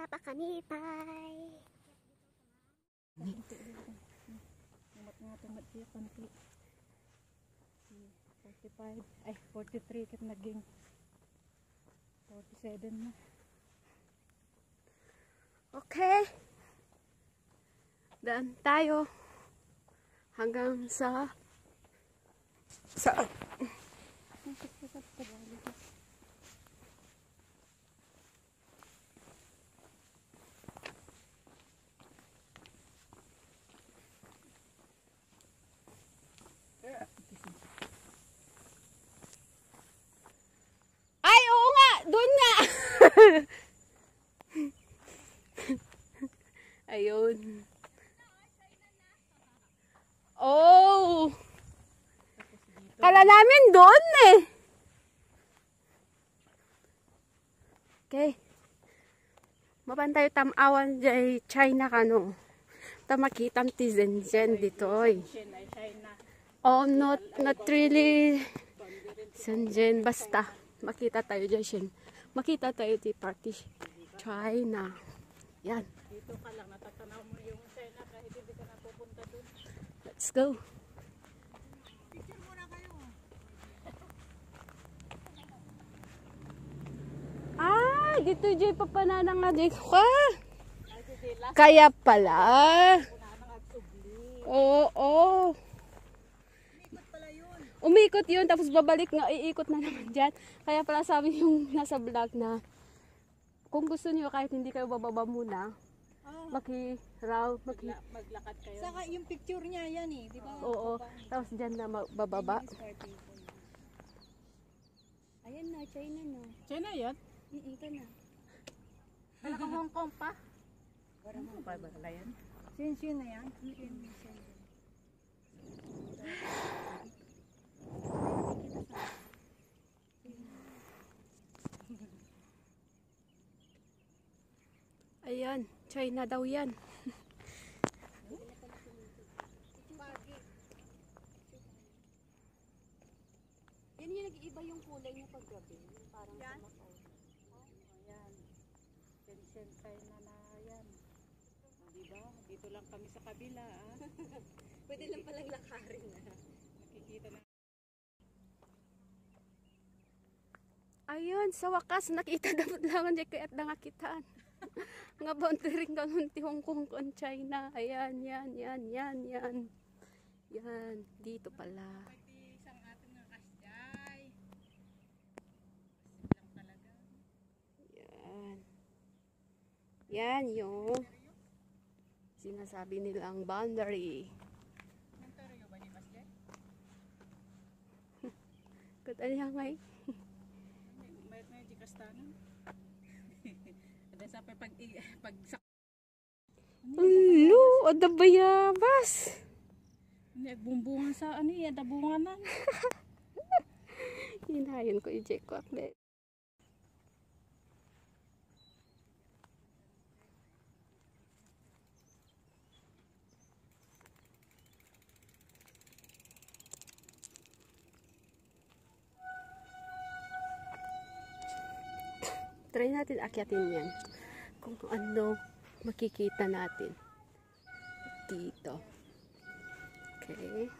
Sapa kanipay. Umat nga tumat siya kanti. 45, ay 43 kat naging 47 na. Okay. Daan tayo hanggang sa ay, oo nga! Doon nga! Ayun. Oh! Kala namin doon eh. Okay. Mapan tayo tamawan dyan China kano. Tamakitam ti Shenzhen dito oy. Oh, not really Shenzhen. Basta. Makita tayo dyan. Makita tayo di party China. Yan. Dito ka lang, natatanaw mo yung China kahit hindi ka napupunta doon. Let's go. Picture muna kayo. Ah, dito dyan papanana nga dito ka. Kaya pala. Oo. Umikot pala yun. Umikot yun, tapos babalik nga, iikot na naman dyan. Kaya pala sabi yung nasa vlog na, kung gusto niyo kahit hindi kayo bababa muna, maglakad kayo. Saka yung picture niya yan eh, di ba? Oo, tapos dyan na bababa. Ayan na, China na. China yan? Ito na. Wala kang Hong Kong pa? Wala Hong Kong ba yan? Shenzhen na yan? Ayan, China daw yan. Yan yung nag-iiba yung kulay niya paggabi. Parang sa Macau. Ayan. Shenzhen, China na yan. O, diba? Dito lang kami sa kabila. Pwede lang palang lakarin na. Nakikita na. Ayun, sa wakas, nakita dapat lang dyan kaya't nangakitaan. Nga boundary ka nun ti Hong Kong kon China. Ayan, yan. Yan, dito pala. Isang ating nakasyay. Lang talaga. Yan. Yan yung sinasabi nilang boundary. Mentoryo ba ni Masjay? Kata niya ngay. Mayat na yung jikastanan. Ada sampai pag Hello, ada bayabas. bumbungan sa ano yan, ada bunganan. Hinayon ko yung Jake Quacklet. Try natin akyatin yan. Kung ano makikita natin dito. Okay.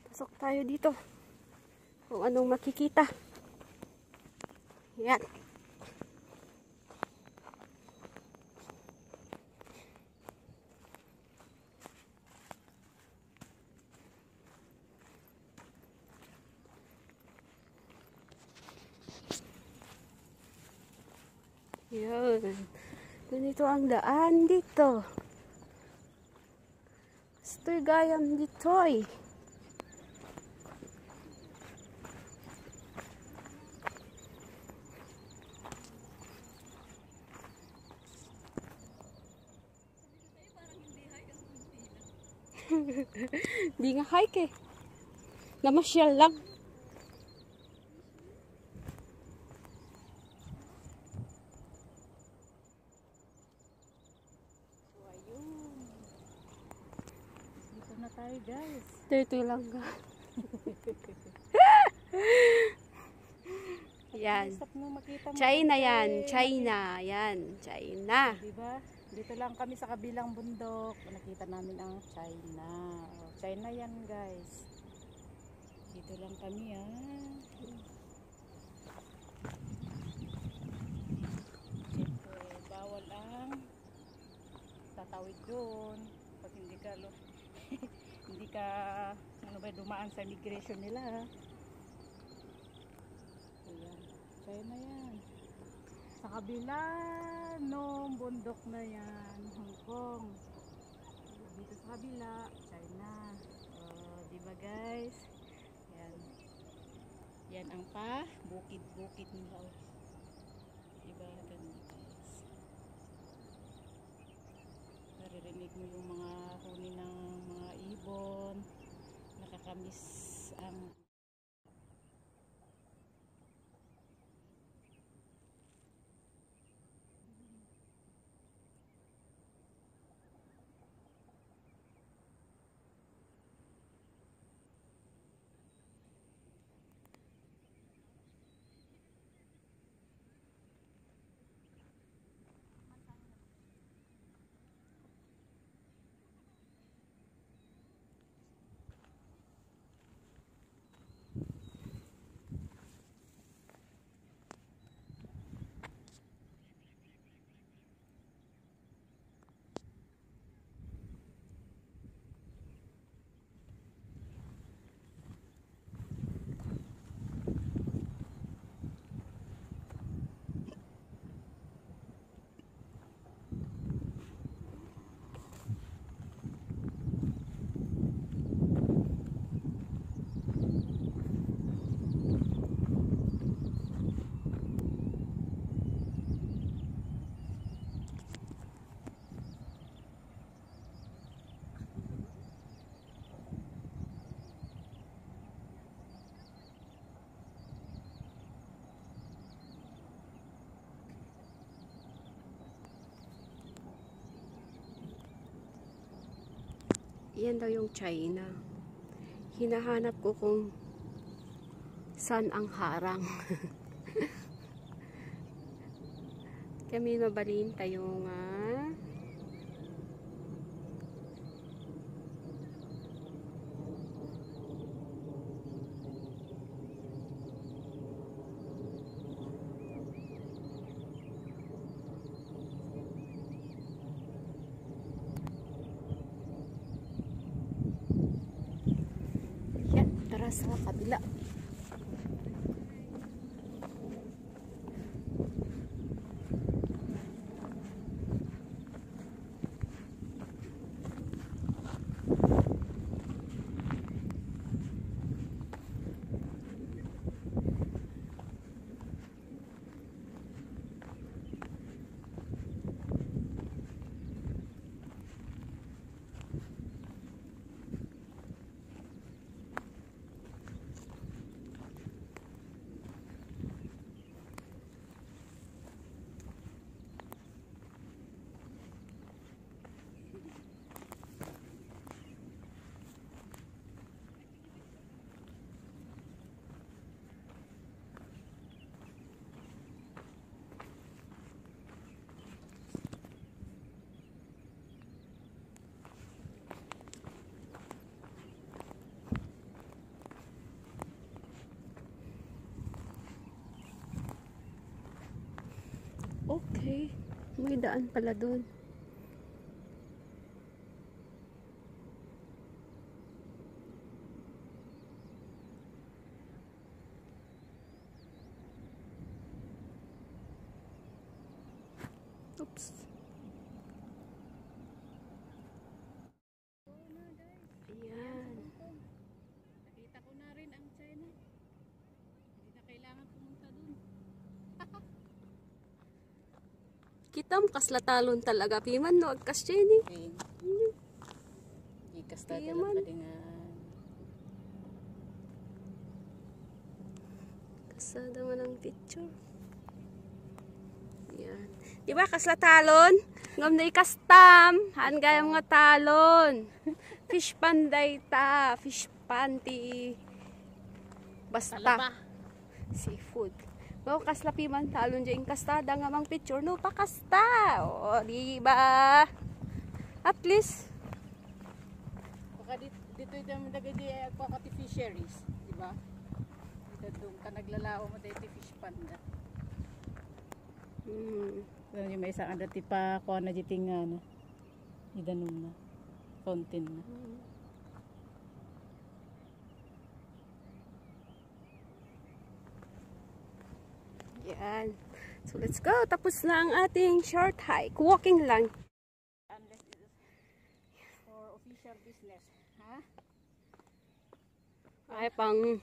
Pasok tayo dito. Kung anong makikita. Yan. Yan. Ganito ang daan dito. Stoy gayam ditoy. Di nga hike eh. Namasyal lang. guys. Turtle lang ka. Yan. Stop mo makita mo. China yan. China. Yan. China. Diba? Dito lang kami sa kabilang bundok. Nakita namin ang China. Oh, China yan guys. Dito lang kami Siyempre, bawal ang tatawid doon. Pag hindi ka hindi ka dumaan sa immigration nila. Ayan. China yan. Sa kabila nung bundok na yan, Hong Kong. Dito sa kabila, China. Diba guys? Yan. Yan ang bukid-bukid nila. Diba? Ganda guys. Naririnig mo yung mga huni ng mga ibon. Nakakamiss ang Yan daw yung China. Hinahanap ko kung saan ang harang. Kami mabalin tayo nga. Yan, tara sa kabila. Okay, may daan pala doon. Oops. Ayan. nakita ko na rin ang China. Hindi na kailangan pumunta dun. Kitam kaslatalon talaga. Piman no, agkas Jenny. Ikas talaga Piman. kalingan. Kasada man ang picture. Ayan. Diba kaslatalon? Ngam na ikastam. Haan gaya mga talon. Fish pan dayta. Fish pan ti basta. Talaba. Seafood. No, kaslapi man talon dyan kastada nga mang picture. No, pakasta. O, diba? At least, Baka dito ito yung nagadi ako ti fisheries, di ba? Dito doon ka naglalao mo dito fish panda. So, yung may isang dati pa kuha na dito nga na. Idanom na. Fountain na. yan. So, let's go. Tapos na ang ating short hike. Walking lang. Unless it is for official business. Ha? Ay, pang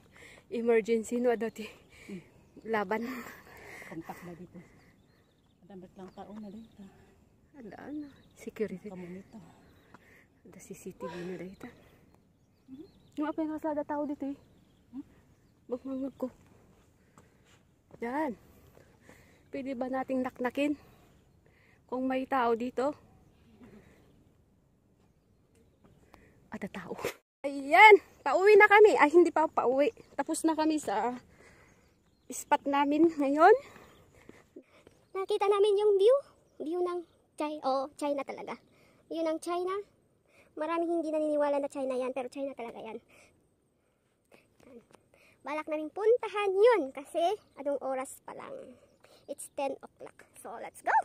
emergency no, dati. Laban. Kontak na dito. Madamit lang taon na dito. Adaan na. Security. Kamunito. Ada CCTV na dito. Yung apa yung kasada tao dito eh. Bagmangag ko. Yan. Pwede ba nating naknakin? Kung may tao dito? Ada tao. Ayan. Pauwi na kami. Ay, hindi pa pauwi. Tapos na kami sa spot namin ngayon. Nakita namin yung view. View ng China talaga. Yun ang China. Maraming hindi naniniwala na China yan, pero China talaga yan. Balak naming puntahan yun kasi anong oras pa lang. It's 10 o'clock. So, let's go!